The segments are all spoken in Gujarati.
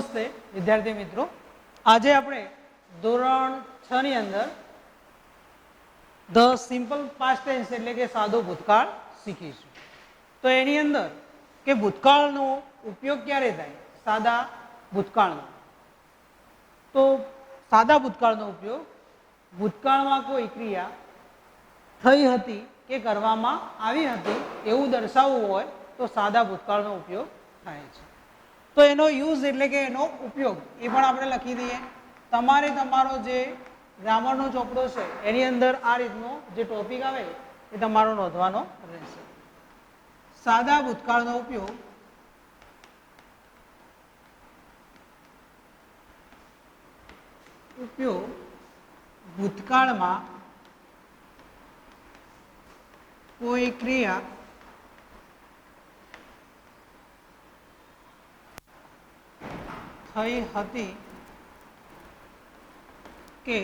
નમસ્તે વિદ્યાર્થી મિત્રો, આજે આપણે ધોરણ 6 ની અંદર ધ સિમ્પલ પાસ્ટ ટેન્સ એટલે કે સાદો ભૂતકાળ શીખીશું. તો એની અંદર કે ભૂતકાળનો ઉપયોગ ક્યારે થાય, સાદા ભૂતકાળનો. તો સાદા ભૂતકાળનો ઉપયોગ ભૂતકાળમાં કોઈ ક્રિયા થઈ હતી કે કરવામાં આવી હતી એવું દર્શાવવું હોય તો સાદા ભૂતકાળનો ઉપયોગ થાય છે. તો એનો યુઝ એટલે કે એનો ઉપયોગ એ પણ આપણે લખી દઈએ. તમારે તમારો જે ગ્રામરનો ચોપડો છે એની અંદર આ રીતનો જે ટોપિક આવે એ તમારો નોંધવાનો રહેશે. સાદા ભૂતકાળનો ઉપયોગ ભૂતકાળમાં કોઈ ક્રિયા થઈ હતી કે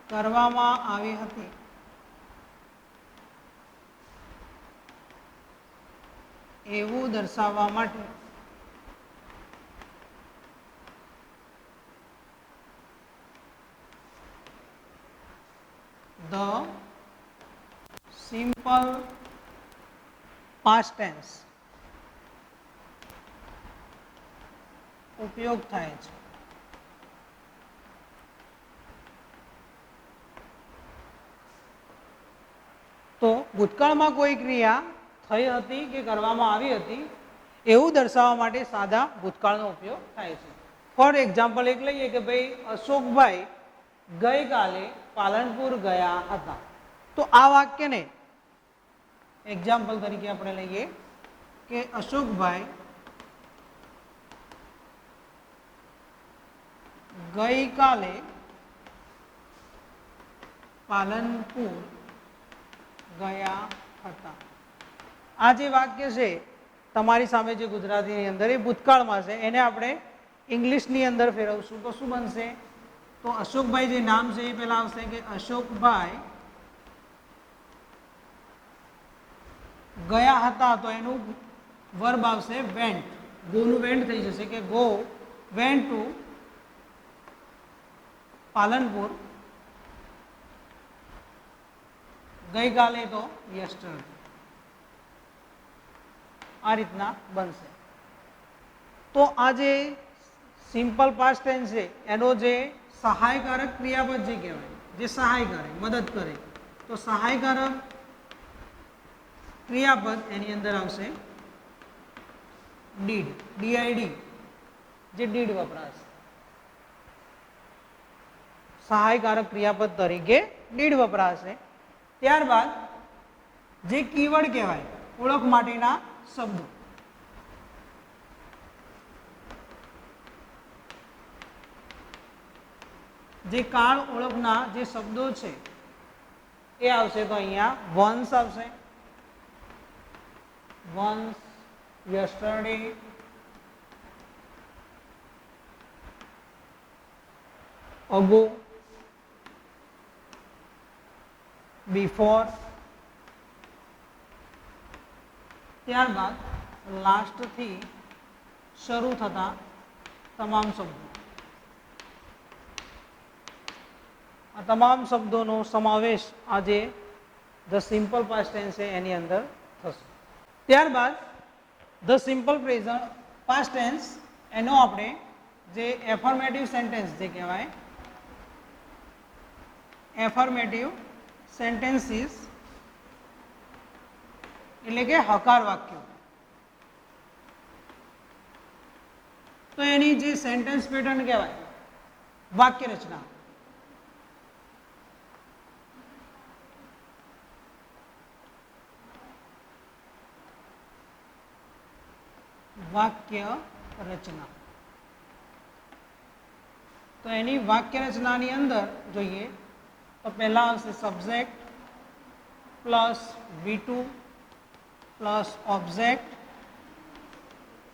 કરવામાં આવી હતી એવું દર્શાવવા માટે ધ સિમ્પલ પાસ્ટ ટેન્સ ઉપયોગ થાય છે. તો ભૂતકાળમાં કોઈ ક્રિયા થઈ હતી કે કરવામાં આવી હતી એવું દર્શાવવા માટે સાદા ભૂતકાળનો ઉપયોગ થાય છે. ફોર એક્ઝામ્પલ એક લઈએ કે ભાઈ અશોકભાઈ ગઈકાલે પાલનપુર ગયા હતા. તો આ વાક્યને એક્ઝામ્પલ તરીકે આપણે લઈએ કે અશોકભાઈ ગઈકાલે પાલનપુર ગયા હતા. આ જે વાક્ય છે તમારી સામે જે ગુજરાતીની અંદર એ ભૂતકાળમાં છે, એને આપણે ઇંગ્લિશની અંદર ફેરવશું તો શું બનશે? તો અશોકભાઈ જે નામ છે એ પહેલા આવશે કે અશોકભાઈ ગયા હતા, તો એનું વર્બ આવશે વેન્ટ. ગોનું વેન્ટ થઈ જશે કે ગો વેન્ટ ટુ પાલનપુર. ગઈકાલે તો યસ્ટરડે. આ રીતના બનશે. તો આ જે સિમ્પલ પાસ્ટ ટેન્સ છે એનો જે સહાયકારક ક્રિયાપદ જે કહેવાય, જે સહાય કરે, મદદ કરે, તો સહાયકારક ક્રિયાપદ એની અંદર આવશે ડીડ, ડીઆઈડી, જે ડીડ વપરાશે. સહાયકારક ક્રિયાપદ તરીકે ડીડ વપરાશે. ત્યારબાદ જે કીવર્ડ કહેવાય, ઓળખ માટેના શબ્દો, જે કાળ ઓળખના જે શબ્દો છે એ આવશે. તો અહીંયા વન્સ આવશે, વન્સ, યસ્ટરડે, અગો, બિફોર. ત્યારબાદ લાસ્ટથી શરૂ થતા તમામ શબ્દો. આ તમામ શબ્દોનો સમાવેશ આજે ધ સિમ્પલ પાસ્ટ ટેન્સ છે એની અંદર થશે. ત્યારબાદ the simple present past tense એનો આપણે જે એફર્મેટિવ સેન્ટેન્સ જે કહેવાય, એફર્મેટિવ સેન્ટેન્સીસ એટલે કે હકાર વાક્યો. તો એની જે સેન્ટેન્સ પેટર્ન કહેવાય, વાક્ય રચના, વાક્ય રચના. તો એની વાક્ય રચનાની અંદર જોઈએ તો પહેલા આવશે subject plus V2 plus object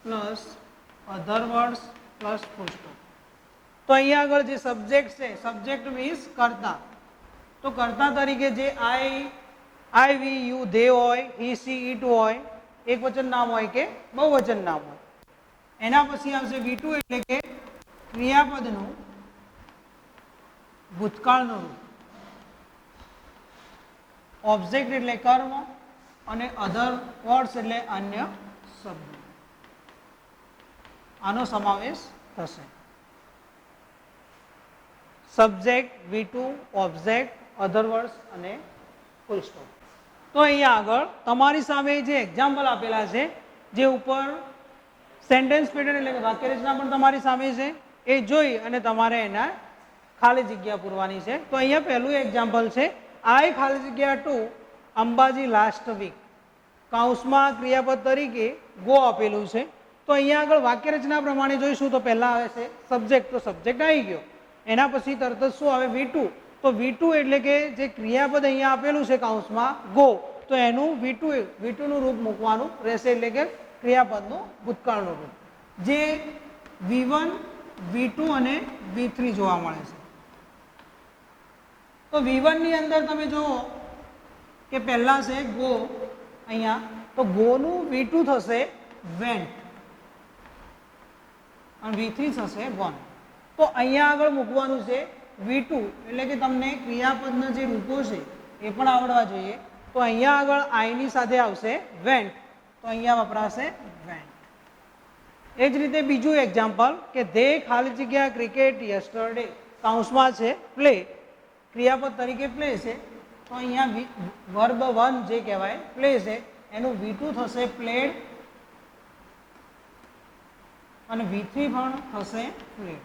plus other words plus full stop. તો અહીંયા આગળ જે સબ્જેક્ટ છે, સબ્જેક્ટ મીન્સ કર્તા. તો કર્તા તરીકે જે આઈ વી યુ ધે હોય, હી સી ઇટ હોય, એક વચન નામ હોય કે બહુવચન નામ હોય. એના પછી આવશે V2 એટલે કે ક્રિયાપદનું ભૂતકાળનું રૂપ. ઓબ્જેક્ટ એટલે કર્મ અને અધર વર્ડ્સ એટલે અન્ય શબ્દ, આનો સમાવેશ થશે. સબ્જેક્ટ, V2, ઓબ્જેક્ટ, અધર વર્ડ્સ અને ફૂલ સ્ટોપ. તો અહીંયા આગળ તમારી સામે જે એક્ઝામ્પલ આપેલા છે, જે ઉપર સેન્ટેન્સ પેટર્ન એટલે કે વાક્ય રચના પણ તમારી સામે છે, એ જોઈ અને તમારે એના ખાલી જગ્યા પૂરવાની છે. તો અહીંયા પહેલું એક્ઝામ્પલ છે, આઈ ખાલી જગ્યા ટુ અંબાજી લાસ્ટ વીક, કૌંસમાં ક્રિયાપદ તરીકે ગો આપેલું છે. તો અહીંયા આગળ વાક્ય રચના પ્રમાણે જોઈશું તો પહેલા આવે છે સબ્જેક્ટ, તો સબ્જેક્ટ આવી ગયો. એના પછી તરત જ શું આવે V2, તો V2 એટલે કે જે ક્રિયાપદ અહીંયા આપેલું છે કૌંસમાં ગો, તો એનું V2 નું રૂપ મૂકવાનું રહેશે, એટલે કે ક્રિયાપદનું ભૂતકાળનું રૂપ, જે V1, V2 અને V3 જોવા મળે છે. તો V1 ની અંદર તમે જુઓ કે પહેલા છે ગો અહીંયા, તો ગોનું V2 થશે વેન્ટ અને V3 થશે વન. તો અહીંયા આગળ મૂકવાનું છે V2, એટલે કે તમને ક્રિયાપદના જે રૂપો છે એ પણ આવડવા જોઈએ. તો અહીંયા આગળ આઈની સાથે આવશે વેન્ટ, તો અહીંયા વપરાશે વેન્ટ. એ જ રીતે બીજું એક્ઝામ્પલ કે ધે ખાલી જગ્યા ક્રિકેટ યસ્ટરડે, કૌંસમાં છે પ્લે, ક્રિયાપદ તરીકે પ્લે છે. તો અહીંયા વર્બ 1 જે કહેવાય પ્લે છે, એનું V2 થશે પ્લેડ અને V3 પણ થશે પ્લેડ.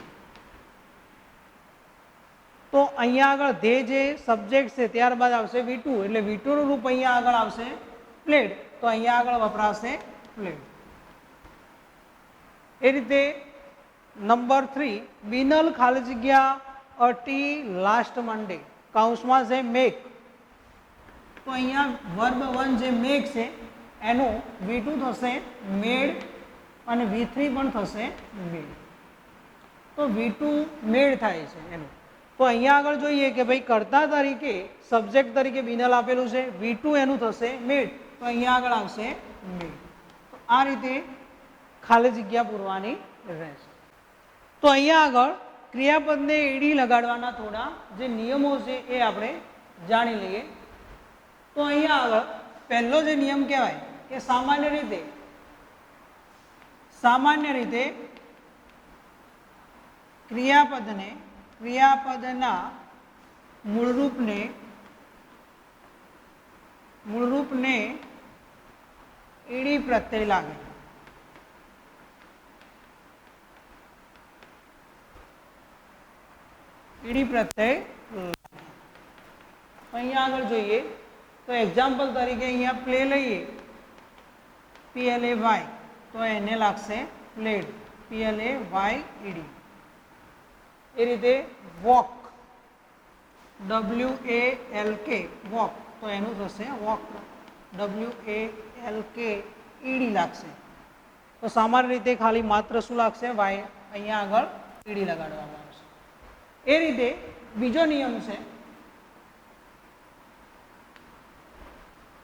તો અહીંયા આગળ ધે જે સબ્જેક્ટ છે ત્યારબાદ આવશે V2, એટલે V2 નું રૂપ અહીંયા આગળ આવશે પ્લેડ, તો અહીંયા આગળ વપરાશે પ્લેડ. એ રીતે નંબર 3, બિનલ ખાલી જગ્યા અ ટી લાસ્ટ મંડે, કૌંસમાં છે મેક, તો અહીંયા વર્બ 1 જે મેક છે એનું V2 થશે મેડ અને V3 પણ થશે મેડ. તો V2 મેડ થાય છે એનું. તો અહીંયા આગળ જોઈએ કે ભાઈ કર્તા તરીકે સબ્જેક્ટ તરીકે બિનલ આપેલું છે, V2 એનું થશે મેડ, તો અહીંયા આગળ આવશે મેડ. તો આ રીતે ખાલી જગ્યા પૂરવાની રહેશે. તો અહીંયા આગળ ક્રિયાપદને એડી લગાડવાના થોડા જે નિયમો છે એ આપણે જાણી લઈએ. તો અહીંયા આગળ પહેલો જે નિયમ કહેવાય કે સામાન્ય રીતે ક્રિયાપદના મૂળરૂપને ઈડી પ્રત્યય લાગે. ઈડી પ્રત્યય અહીંયા આગળ જોઈએ તો એક્ઝામ્પલ તરીકે અહીંયા પ્લે લઈએ, PLAY, તો એને લાગશે પ્લેડ, PLAYED. એ રીતે વોક, WALK, વોક, તો એનું થશે વોક, WALKED લાગશે. તો સામાન્ય રીતે ખાલી માત્ર શું લાગશે વાય, અહીંયા આગળ ઈડી લગાડવામાં આવશે. એ રીતે બીજો નિયમ છે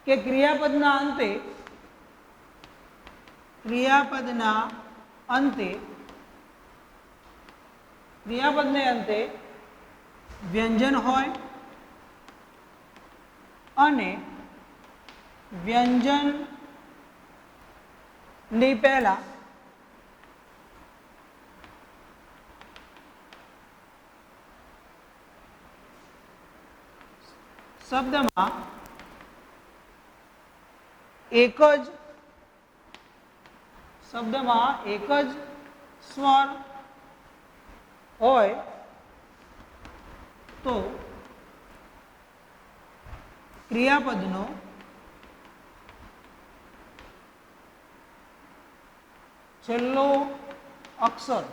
કે ક્રિયાપદને અંતે વ્યંજન હોય અને વ્યંજન ની પહેલા શબ્દમાં એક જ સ્વર હોય તો ક્રિયાપદનો છેલ્લો અક્ષર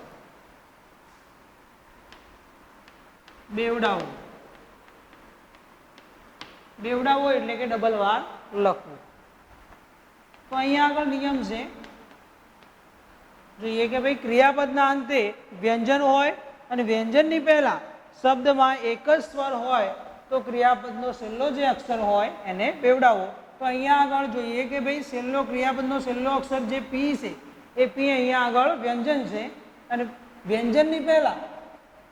બેવડાવો એટલે કે ડબલ વાર લખવું. તો અહીંયા આગળ નિયમ છે, જોઈએ કે ભાઈ ક્રિયાપદના અંતે વ્યંજન હોય અને વ્યંજનની પહેલા શબ્દમાં એક જ સ્વર હોય તો ક્રિયાપદનો છેલ્લો જે અક્ષર હોય એને બેવડાવો. તો અહીંયા આગળ જોઈએ કે ભાઈ ક્રિયાપદનો છેલ્લો અક્ષર જે P છે એ પી અહીંયા આગળ વ્યંજન છે અને વ્યંજનની પહેલા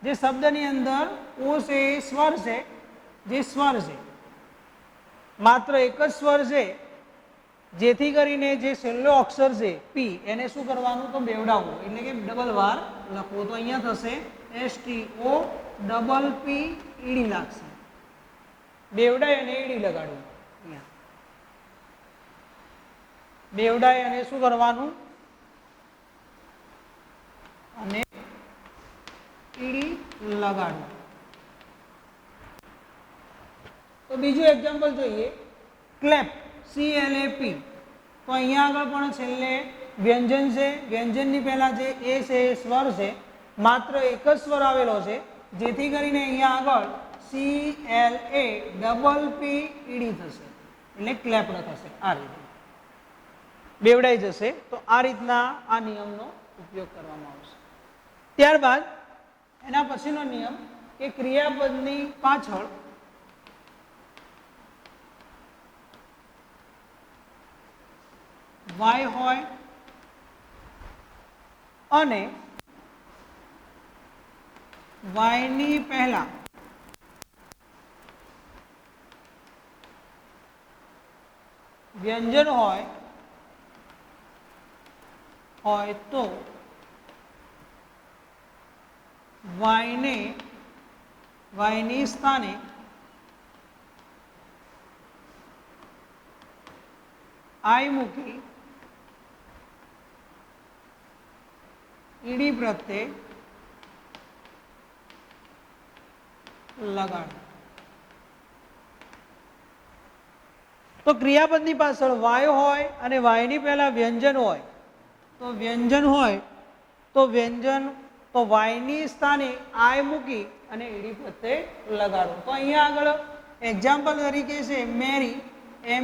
જે શબ્દની અંદર ઓ છે એ સ્વર છે, જે સ્વર છે માત્ર એક જ સ્વર છે, જેથી કરીને જે છેલ્લો અક્ષર છે પી એને શું કરવાનું તો બેવડાવવું એટલે કે ડબલ વાર લખવું. તો અહીંયા થશે STO ડબલ પી ઈડી લાગશે. બેવડાય અને ઈડી લગાડવું. અહીંયા બેવડાય અને શું કરવાનું અને ઈડી લગાડવું. તો બીજું એક્ઝામ્પલ જોઈએ, ક્લેપ CLAP. તો અહીંયા આગળ પણ છેલ્લે વ્યંજન છે, વ્યંજનની પહેલા જે એ છે એ સ્વર છે, માત્ર એક જ સ્વર આવેલો છે, જેથી કરીને અહીંયા આગળ CLA ડબલ પી ઈડી થશે એટલે ક્લેપ્ડ થશે. આ રીતે બેવડાઈ જશે. તો આ રીતના આ નિયમનો ઉપયોગ કરવામાં આવશે. ત્યારબાદ એના પછીનો નિયમ કે ક્રિયાપદની પાછળ વાય હોય અને વાયની પહેલા વ્યંજન હોય તો વાયની સ્થાને આઈ મૂકી ઈડી પ્રત્યે લગાડ. તો ક્રિયાપદની પાછળ વાય હોય અને વાયની પહેલા વ્યંજન હોય તો વ્યંજન હોય તો વ્યંજન તો વાયની સ્થાને આય મૂકી અને ઈડી પ્રત્યે લગાડો. તો અહીંયા આગળ એક્ઝામ્પલ તરીકે છે મેરી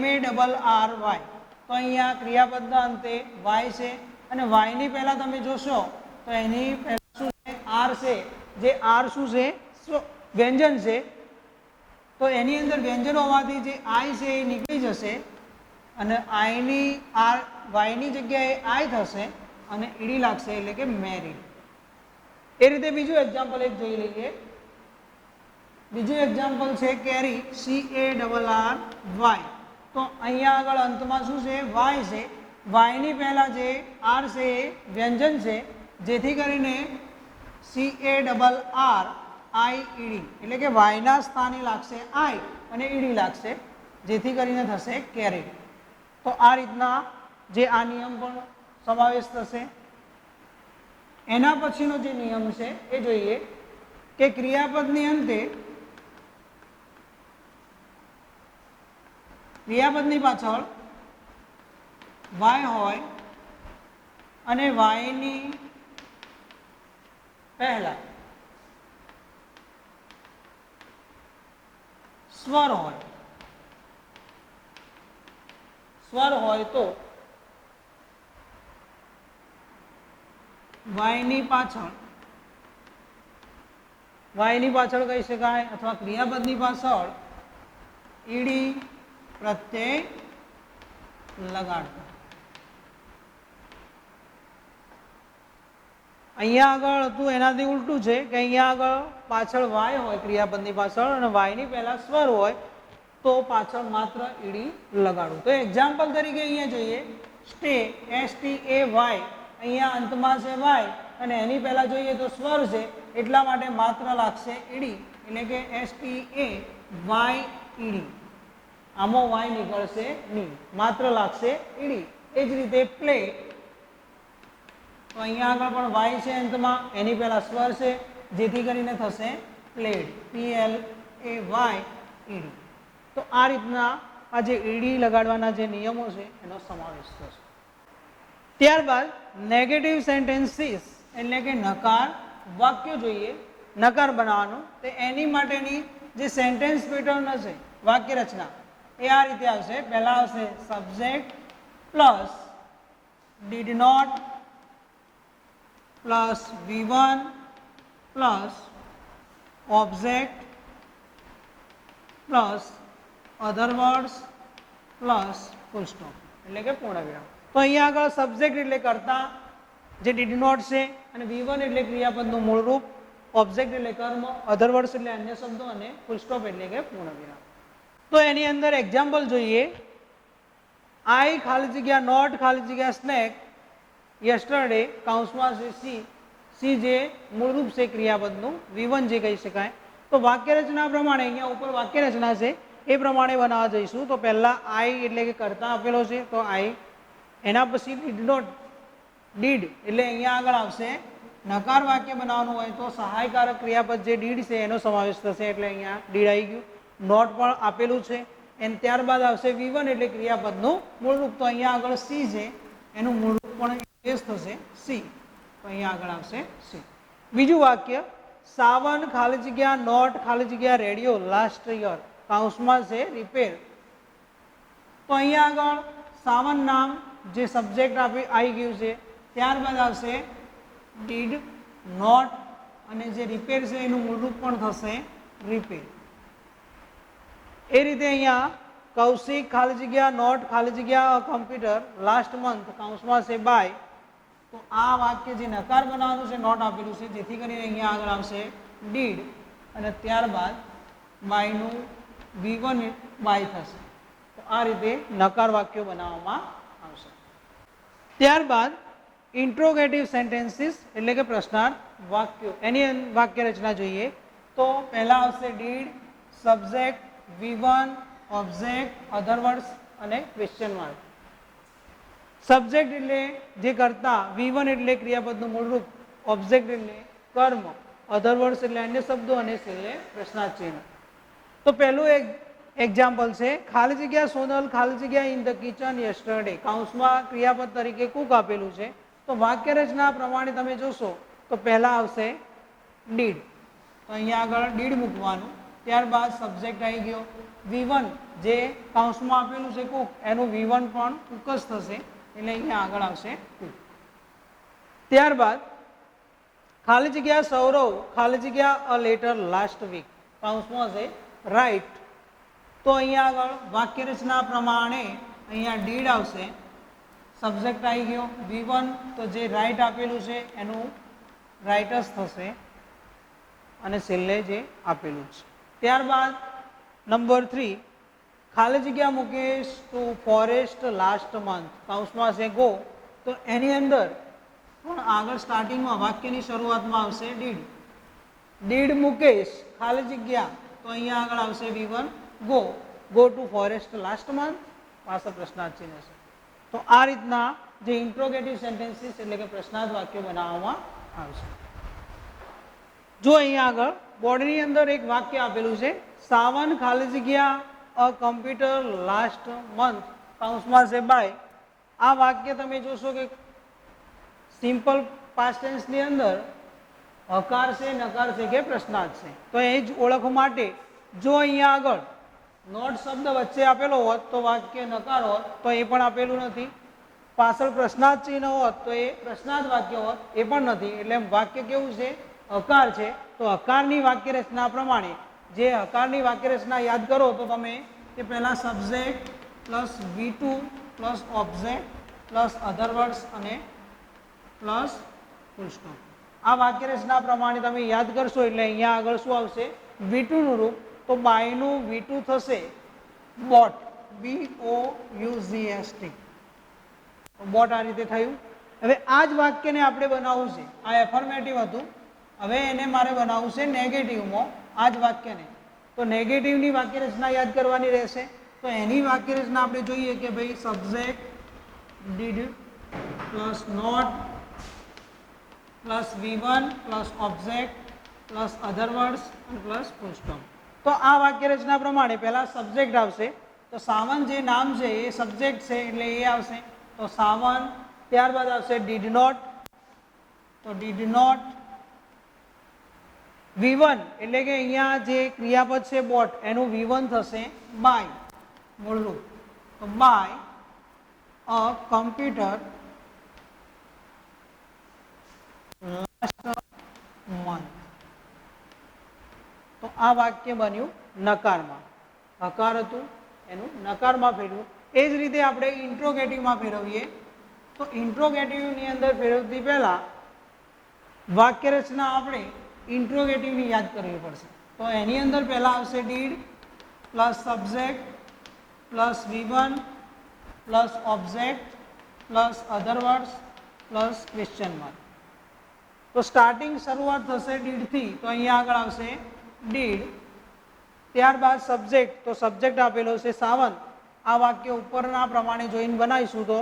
MARRY. તો અહીંયા ક્રિયાપદના અંતે વાય છે અને વાયની પહેલા તમે જોશો તો એની પહેલા શું છે આર છે, જે આર શું છે વ્યંજન છે. તો એની અંદર વ્યંજન હોવાથી જે આઈ છે એ નીકળી જશે અને આઈની આર વાયની જગ્યાએ આઈ થશે અને ઈડી લાગશે એટલે કે મેરી. એ રીતે બીજું એક્ઝામ્પલ એક જોઈ લઈએ. બીજું એક્ઝામ્પલ છે કેરી CARRY. તો અહીંયા આગળ અંતમાં શું છે વાય છે, વાયની પહેલા જે આર છે એ વ્યંજન છે, જેથી કરીને CARRIED એટલે કે વાયના સ્થાને લાગશે આઈ અને ઈડી લાગશે, જેથી કરીને થશે કેરી. તો આ રીતના જે આ નિયમ પણ સમાવેશ થશે. એના પછીનો જે નિયમ છે એ જોઈએ કે ક્રિયાપદની અંતે ક્રિયાપદની પાછળ વાય હોય અને વાયની પહેલા સ્વર હોય તો વાયની પાછળ કહી શકાય અથવા ક્રિયાપદની પાછળ ઈડી પ્રત્યય લગાડતા. અહીંયા આગળ હતું એનાથી ઉલટું છે કે અહીંયા આગળ પાછળ વાય હોય ક્રિયાપદની પાછળ અને વાયની પહેલા સ્વર હોય તો પાછળ માત્ર ઈડી લગાડવું. તો એક્ઝામ્પલ તરીકે અહીંયા જોઈએ સ્ટે STAY. અહીંયા અંતમાં છે વાય અને એની પહેલા જોઈએ તો સ્વર છે, એટલા માટે માત્ર લાગશે ઈડી એટલે કે STAYED. આમાં વાય નીકળશે નહીં, માત્ર લાગશે ઈડી. એ જ રીતે પ્લે. તો અહીંયા આગળ પણ વાય છે અંતમાં, એની પહેલા સ્વર છે, જેથી કરીને થશે પ્લેડ PLAYED. તો આ રીતના આ જે ઈડી લગાડવાના જે નિયમો છે એનો સમાવેશ થશે. ત્યારબાદ નેગેટિવ સેન્ટેન્સીસ એટલે કે નકાર વાક્યો જોઈએ. નકાર બનાવવાનું તો એની માટેની જે સેન્ટેન્સ પેટર્ન હશે વાક્ય રચના એ આ રીતે આવશે. પહેલા આવશે subject plus did not plus V1 plus object plus other words plus full stop એટલે કે પૂર્ણ વિરામ. તો અહીંયા આગળ સબ્જેક્ટ એટલે કર્તા, જે ડીડ નોટ છે, અને V1 એટલે ક્રિયાપદનું મૂળરૂપ, ઓબ્જેક્ટ એટલે કર્મ, અધર વર્ડ્સ એટલે અન્ય શબ્દો, અને ફૂલ સ્ટોપ એટલે કે પૂર્ણવિરામ. તો એની અંદર એક્ઝામ્પલ જોઈએ. આઈ ખાલી જગ્યા નોટ ખાલી જગ્યા સ્નેક યસ્ટરડે કૌંસમાં છે સી, સી જે મૂળરૂપ છે ક્રિયાપદનું, V1 જે કહી શકાય. તો વાક્ય રચના પ્રમાણે અહીંયા ઉપર વાક્ય રચના છે એ પ્રમાણે બનાવવા જઈશું. તો પહેલા આઈ એટલે કે કર્તા આપેલો છે, તો આઈ, એના પછી ડીડ નોટ, ડીડ એટલે અહીંયા આગળ આવશે નકાર વાક્ય બનાવવાનું હોય તો સહાયકારક ક્રિયાપદ જે ડીડ છે એનો સમાવેશ થશે, એટલે અહીંયા ડીડ આવી ગયું. નોટ પણ આપેલું છે, અને ત્યારબાદ આવશે V1 એટલે ક્રિયાપદનું મૂળરૂપ. તો અહીંયા આગળ સી છે એનું મૂળરૂપ પણ એ જ થશે સી, તો અહીંયા આગળ આવશે સી. બીજું વાક્ય, સાવન ખાલી જગ્યા નોટ ખાલી જગ્યા રેડિયો લાસ્ટ યર કૌંસમાં છે રિપેર. તો અહીંયા આગળ સાવન નામ જે સબ્જેક્ટ આવી ગયું છે, ત્યારબાદ આવશે ડીડ નોટ, અને જે રિપેર છે એનું મૂળરૂપ પણ થશે રિપેર. એ રીતે અહીંયા કૌશિક ખાલી જગ્યા નોટ ખાલી જગ્યા કમ્પ્યુટર લાસ્ટ મંથ કૌંસમાં છે બાય. તો આ વાક્ય જે નકાર બનાવવાનું છે નોટ આપેલું છે, જેથી કરીને અહીંયા આગળ આવશે ડીડ, અને ત્યારબાદ બાયનું V1 બાય થશે. તો આ રીતે નકાર વાક્યો બનાવવામાં આવશે. ત્યારબાદ ઇન્ટ્રોગેટિવ સેન્ટેન્સીસ એટલે કે પ્રશ્નાર્થ વાક્યો, એની વાક્ય રચના જોઈએ. તો પહેલા આવશે did, subject, V1, object, other words અને ક્વેશ્ચન માર્ક. સબ્જેક્ટ એટલે જે કરતા, V1 એટલે ક્રિયાપદનું મૂળરૂપ, ઓબ્જેક્ટ એટલે કર્મ, અધર વર્ડ્સ એટલે અન્ય શબ્દો, અને છેલ્લે પ્રશ્નાર્થ ચિહ્ન. તો પહેલું એક એક્ઝામ્પલ છે, ખાલી જગ્યા સોનલ ખાલી જગ્યા ઇન ધ કિચન યસ્ટરડે કૌંસમાં ક્રિયાપદ તરીકે કુક આપેલું છે. તો વાક્ય રચના પ્રમાણે તમે જોશો તો પહેલા આવશે ડીડ, તો અહીંયા આગળ ડીડ મૂકવાનું. ત્યારબાદ સબ્જેક્ટ આવી ગયો, V1 જે કૌંસમાં આપેલું છે કુક, એનું V1 પણ કુક જ થશે, એટલે અહીંયા આગળ આવશે કુક. ત્યારબાદ ખાલી જગ્યા સૌરવ ખાલી જગ્યા અ લેટર લાસ્ટ વીક કૌંસમાં છે રાઇટ. તો અહીંયા આગળ વાક્ય રચના પ્રમાણે અહીંયા ડીડ આવશે, સબ્જેક્ટ આવી ગયો, V1 તો જે રાઇટ આપેલું છે એનું રાઇટ જ થશે, અને છેલ્લે જે આપેલું છે. ત્યારબાદ નંબર 3, ખાલી જગ્યા Mukesh to forest last month કૌંસમાં છે ગો. તો એની અંદર પણ આગળ સ્ટાર્ટિંગમાં વાક્યની શરૂઆતમાં આવશે ડીડ, ડીડ મુકેશ ખાલી જગ્યા, તો અહીંયા આગળ આવશે V1 go, go to forest last month, પાછળ પ્રશ્નાર્થ ચિહ્ન છે. તો આ રીતના જે ઇન્ટ્રોગેટિવ સેન્ટેન્સીસ એટલે કે પ્રશ્નાર્થ વાક્યો બનાવવામાં આવશે. જો અહીંયા આગળ બોર્ડની અંદર એક વાક્ય આપેલું છે, સાવન ખાલી જગ્યા અ કમ્પ્યુટર લાસ્ટ મંથ કૌંસમાં છે બાય. આ વાક્ય તમે જોશો કે સિમ્પલ પાસ્ટ ટેન્સની અંદર હકાર છે, નકાર છે કે પ્રશ્નાર્થ છે. તો એ જ ઓળખવા માટે જો અહીંયા આગળ નોટ શબ્દ વચ્ચે આપેલો હોત તો વાક્ય નકાર હોત, તો એ પણ આપેલું નથી. પાછળ પ્રશ્નાર્થ ચિહ્ન હોત તો એ પ્રશ્નાર્થ વાક્ય હોત, એ પણ નથી. એટલે વાક્ય કેવું છે, હકાર છે. તો હકારની વાક્ય રચના પ્રમાણે જે હકારની વાક્ય રચના યાદ કરો તો તમે કે પહેલા subject plus V2 plus object plus other words અને પ્લસ ફૂલ સ્ટોપ. આ વાક્ય રચના પ્રમાણે તમે યાદ કરશો એટલે અહીંયા આગળ શું આવશે, V2 નું રૂપ. તો બાયનું V2 થશે બોટ, BOUGST. બોટ આ રીતે થયું. હવે આ જ વાક્યને આપણે બનાવવું છે, આ એફર્મેટિવ હતું, હવે એને મારે બનાવવું છે નેગેટિવમાં આ જ વાક્યને. તો નેગેટિવની વાક્ય રચના યાદ કરવાની રહેશે. તો એની વાક્ય રચના આપણે જોઈએ કે ભાઈ subject did plus not plus V1 plus object plus other words અને પ્લસ ફૂલ સ્ટોપ. તો આ વાક્ય રચના પ્રમાણે પહેલા સબ્જેક્ટ આવશે. તો સાવન જે નામ છે એ સબ્જેક્ટ છે એટલે એ આવશે, તો સાવન. ત્યારબાદ આવશે ડીડ નોટ, તો ડીડ નોટ. V1 એટલે કે અહીંયા જે ક્રિયાપદ છે બોટ, એનું V1 થશે બાય મૂળરૂપ. તો by a computer last month. તો આ વાક્ય બન્યું નકારમાં, હકાર હતું એનું નકારમાં ફેરવ્યું. એ જ રીતે આપણે ઇન્ટ્રોગેટિવમાં ફેરવીએ તો ઇન્ટ્રોગેટિવની અંદર ફેરવતી પહેલા વાક્ય રચના આપણે ઇન્ટ્રોગેટિવની યાદ કરવી પડશે. તો એની અંદર પહેલા આવશે did plus subject plus V1 plus object plus other words plus question mark. તો સ્ટાર્ટિંગ શરૂઆત થશે ડીડથી, તો અહીંયા આગળ આવશે ડીડ, ત્યારબાદ સબ્જેક્ટ, તો સબ્જેક્ટ આપેલો છે સાવંત. આ વાક્ય ઉપરના પ્રમાણે જોઈને બનાવીશું તો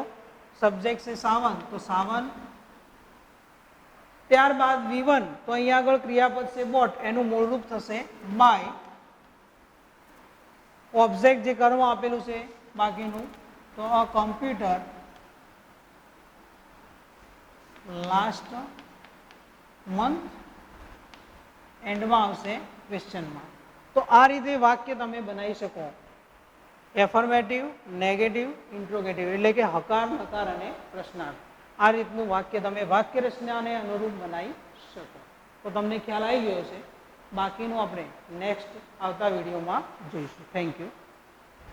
સબ્જેક્ટ છે સાવંત, તો સાવંત. ત્યારબાદ V1, તો અહીંયા આગળ ક્રિયાપદ છે બોટ, એનું મૂળરૂપ થશે બાય. ઓબ્જેક્ટ જે કર્મ આપેલું છે બાકીનું, તો અ કમ્પ્યુટર લાસ્ટ મંથ, એન્ડમાં આવશે ક્વેશ્ચન માર્ક. તો આ રીતે વાક્ય તમે બનાવી શકો, એફર્મેટિવ, નેગેટિવ, ઇન્ટ્રોગેટિવ, એટલે કે હકાર, નકાર અને પ્રશ્નાર્થ. આ રીતનું વાક્ય તમે વાક્ય રચનાને અનુરૂપ બનાવી શકો. તો તમને ખ્યાલ આવી ગયો છે. બાકીનું આપણે નેક્સ્ટ આવતા વિડીયોમાં જોઈશું. Thank you.